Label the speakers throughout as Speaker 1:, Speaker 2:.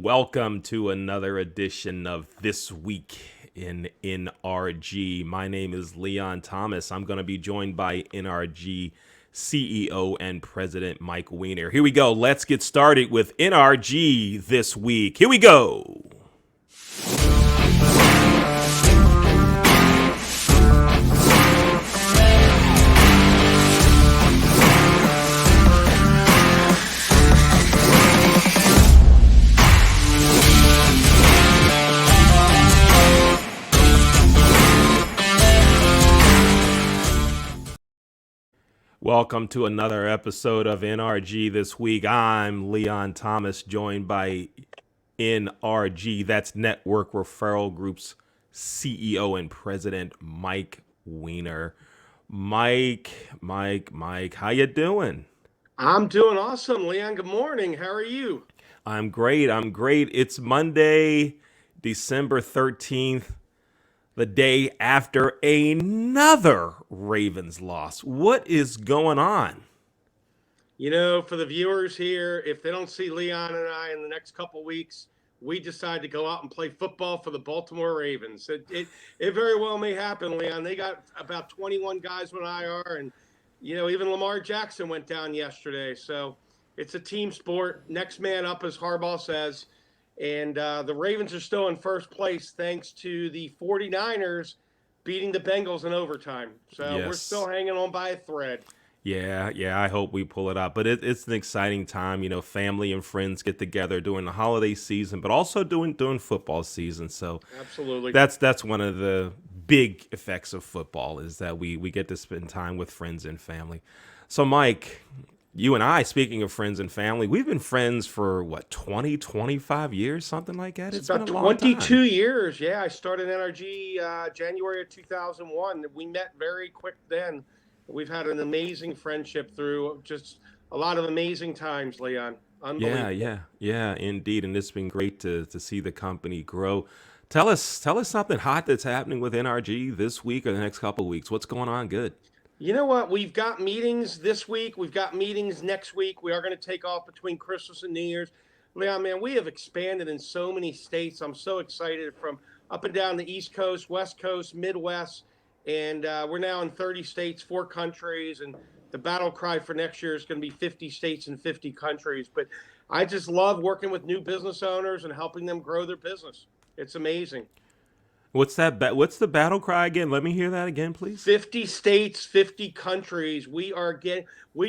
Speaker 1: Welcome to another edition of This Week in NRG. My name is Leanne Thomas. I'm going to be joined by NRG CEO and President Mike Weiner. Here we go. Let's get started with NRG This Week. Here we go. Welcome to another episode of NRG This Week. I'm Leon Thomas, joined by NRG, that's Network Referral Group's CEO and President Mike Weiner. Mike, how you doing?
Speaker 2: I'm doing awesome, Leon. Good morning. How are you?
Speaker 1: I'm great. It's Monday, December 13th. The day after another Ravens loss. What is going on?
Speaker 2: You know, for the viewers here, if they don't see Leon and I in the next couple weeks, we decide to go out and play football for the Baltimore Ravens. It very well may happen, Leon. They got about 21 guys on IR, and, even Lamar Jackson went down yesterday. So it's a team sport. Next man up, as Harbaugh says. And the Ravens are still in first place thanks to the 49ers beating the Bengals in overtime. So We're still hanging on by a thread.
Speaker 1: Yeah, I hope we pull it out. But it's an exciting time. Family and friends get together during the holiday season, but also during football season. So
Speaker 2: absolutely,
Speaker 1: that's one of the big effects of football is that we get to spend time with friends and family. So, Mike, you and I, speaking of friends and family, we've been friends for, 20, 25 years, something like that?
Speaker 2: It's been a long 22 years. Yeah, I started NRG January of 2001. We met very quick then. We've had an amazing friendship through just a lot of amazing times, Leon. Unbelievable.
Speaker 1: Yeah, indeed. And it's been great to see the company grow. Tell us something hot that's happening with NRG this week or the next couple of weeks. What's going on good?
Speaker 2: You know what? We've got meetings this week. We've got meetings next week. We are going to take off between Christmas and New Year's. Leon, man, we have expanded in so many states. I'm so excited, from up and down the East Coast, West Coast, Midwest. And we're now in 30 states, 4 countries. And the battle cry for next year is going to be 50 states and 50 countries. But I just love working with new business owners and helping them grow their business. It's amazing.
Speaker 1: What's the battle cry again? Let me hear that again, please.
Speaker 2: 50 states, 50 countries. We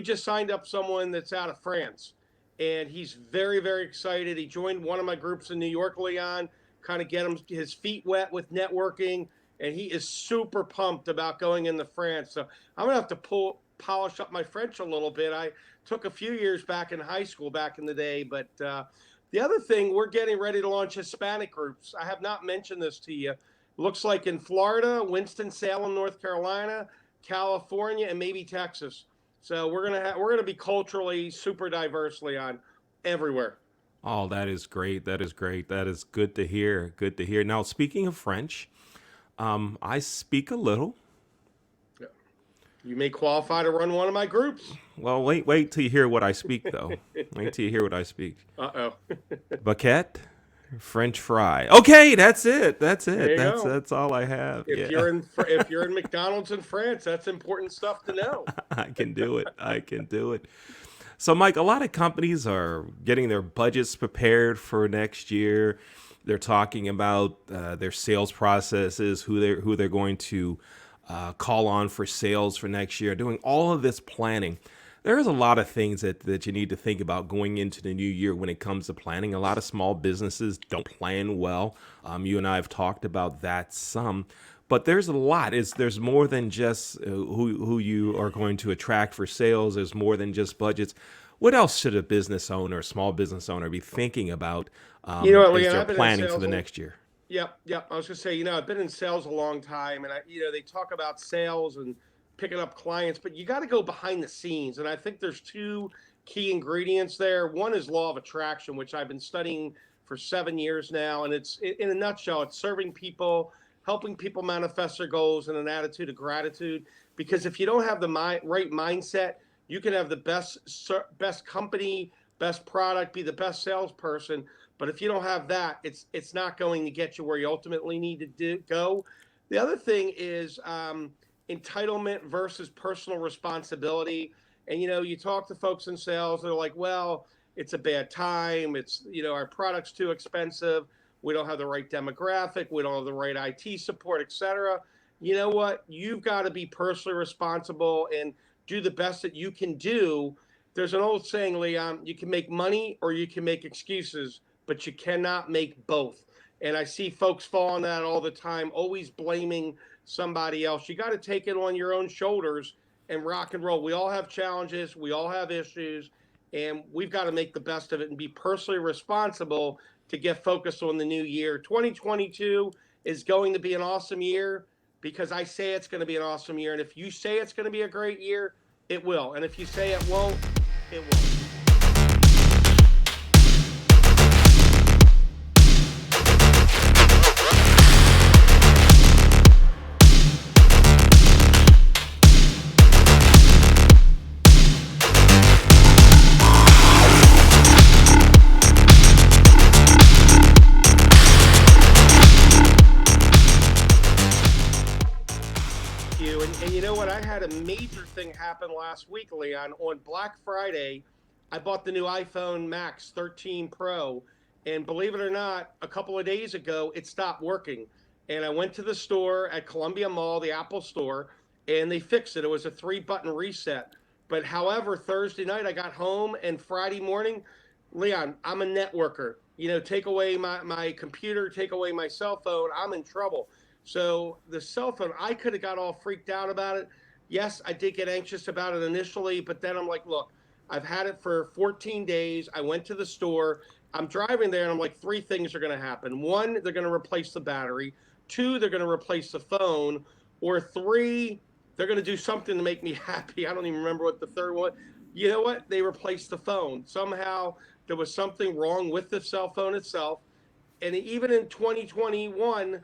Speaker 2: just signed up someone that's out of France, and he's very, very excited. He joined one of my groups in New York, Leon, kind of get his feet wet with networking, and he is super pumped about going into France. So I'm going to have to polish up my French a little bit. I took a few years back in high school back in the day, but the other thing, we're getting ready to launch Hispanic groups. I have not mentioned this to you. Looks like in Florida, Winston-Salem, North Carolina, California, and maybe Texas. So we're gonna be culturally super diverse, Leon, everywhere.
Speaker 1: Oh, that is great. That is great. That is good to hear. Good to hear. Now, speaking of French, I speak a little.
Speaker 2: You may qualify to run one of my groups.
Speaker 1: Well, wait till you hear what I speak, though. Wait till you hear what I speak.
Speaker 2: Uh-oh.
Speaker 1: Baguette, French fry. Okay, that's it. That's all I have.
Speaker 2: If you're in McDonald's in France, that's important stuff to know.
Speaker 1: I can do it. So, Mike, a lot of companies are getting their budgets prepared for next year. They're talking about their sales processes, who they're going to call on for sales for next year, doing all of this planning. There's a lot of things that you need to think about going into the new year when it comes to planning. A lot of small businesses don't plan well. You and I have talked about that some, but there's a lot. There's more than just who you are going to attract for sales. There's more than just budgets. What else should a small business owner be thinking about as they're planning for the next year?
Speaker 2: Yep. I was going to say, I've been in sales a long time, and they talk about sales and picking up clients, but you got to go behind the scenes. And I think there's 2 key ingredients there. One is law of attraction, which I've been studying for 7 years now. And it's, in a nutshell, it's serving people, helping people manifest their goals, and an attitude of gratitude. Because if you don't have the right mindset, you can have the best company, best product, be the best salesperson. But if you don't have that, it's not going to get you where you ultimately need to go. The other thing is entitlement versus personal responsibility. And you talk to folks in sales, they're like, well, it's a bad time. It's, our product's too expensive. We don't have the right demographic. We don't have the right IT support, et cetera. You know what? You've got to be personally responsible and do the best that you can do. There's an old saying, Leon, you can make money or you can make excuses, but you cannot make both. And I see folks fall on that all the time, always blaming somebody else. You got to take it on your own shoulders and rock and roll. We all have challenges. We all have issues. And we've got to make the best of it and be personally responsible to get focused on the new year. 2022 is going to be an awesome year because I say it's going to be an awesome year. And if you say it's going to be a great year, it will. And if you say it won't, it won't. And you know what? I had a major thing happen last week, Leon. On Black Friday, I bought the new iPhone Max 13 Pro. And believe it or not, a couple of days ago, it stopped working. And I went to the store at Columbia Mall, the Apple store, and they fixed it. It was a 3-button reset. But however, Thursday night, I got home, and Friday morning, Leon, I'm a networker. Take away my computer, take away my cell phone, I'm in trouble. So the cell phone, I could have got all freaked out about it. Yes, I did get anxious about it initially, but then I'm like, look, I've had it for 14 days. I went to the store. I'm driving there, and I'm like, 3 things are going to happen. 1, they're going to replace the battery. 2, they're going to replace the phone. Or 3, they're going to do something to make me happy. I don't even remember what the third one. You know what? They replaced the phone. Somehow there was something wrong with the cell phone itself. And even in 2021,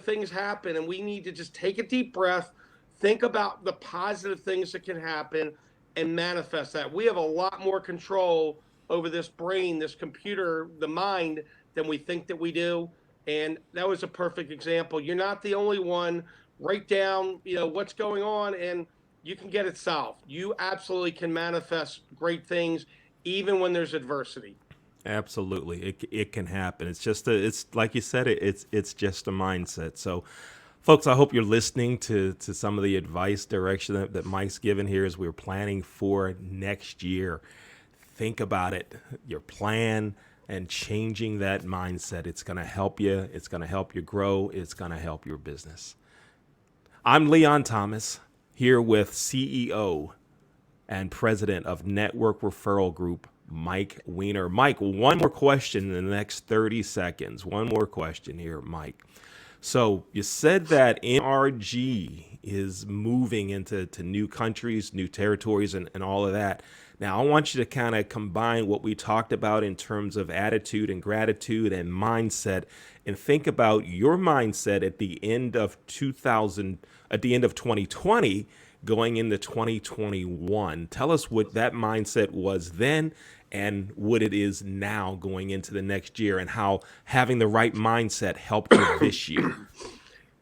Speaker 2: things happen, and we need to just take a deep breath, think about the positive things that can happen, and manifest that. We have a lot more control over this brain, this computer, the mind, than we think that we do. And that was a perfect example. You're not the only one. Write down, what's going on, and you can get it solved. You absolutely can manifest great things, even when there's adversity.
Speaker 1: Absolutely, it can happen. It's like you said, it's just a mindset. So, folks, I hope you're listening to some of the advice, direction that Mike's given here as we're planning for next year. Think about it, your plan, and changing that mindset. It's going to help you. It's going to help you grow. It's going to help your business. I'm Leon Thomas, here with CEO and President of Network Referral Group, Mike Weiner. Mike, one more question in the next 30 seconds. One more question here, Mike. So you said that NRG is moving into new countries, new territories, and all of that. Now, I want you to kind of combine what we talked about in terms of attitude and gratitude and mindset, and think about your mindset at the end of 2020, going into 2021. Tell us what that mindset was then and what it is now going into the next year, and how having the right mindset helped you this year.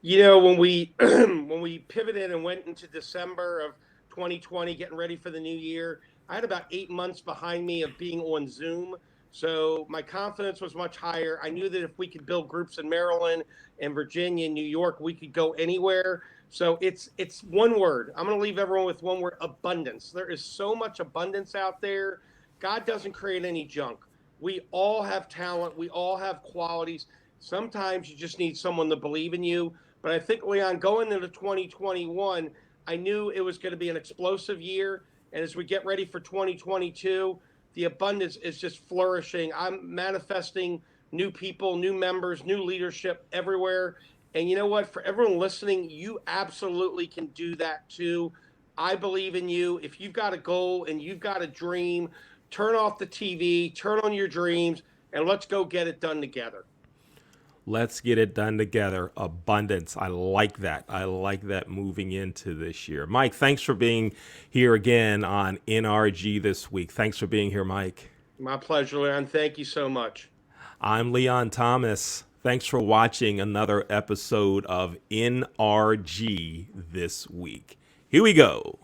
Speaker 2: When we when we pivoted and went into December of 2020, getting ready for the new year, I had about 8 months behind me of being on Zoom. So my confidence was much higher. I knew that if we could build groups in Maryland and Virginia and New York, we could go anywhere. So it's one word. I'm going to leave everyone with one word: abundance. There is so much abundance out there. God doesn't create any junk. We all have talent. We all have qualities. Sometimes you just need someone to believe in you. But I think, Leon, going into 2021, I knew it was going to be an explosive year. And as we get ready for 2022, the abundance is just flourishing. I'm manifesting new people, new members, new leadership everywhere. And you know what? For everyone listening, you absolutely can do that too. I believe in you. If you've got a goal and you've got a dream, turn off the TV, turn on your dreams, and let's go get it done together.
Speaker 1: Let's get it done together. Abundance. I like that. I like that moving into this year. Mike, thanks for being here again on NRG This Week. Thanks for being here, Mike.
Speaker 2: My pleasure, Leanne. Thank you so much.
Speaker 1: I'm Leon Thomas. Thanks for watching another episode of NRG This Week. Here we go.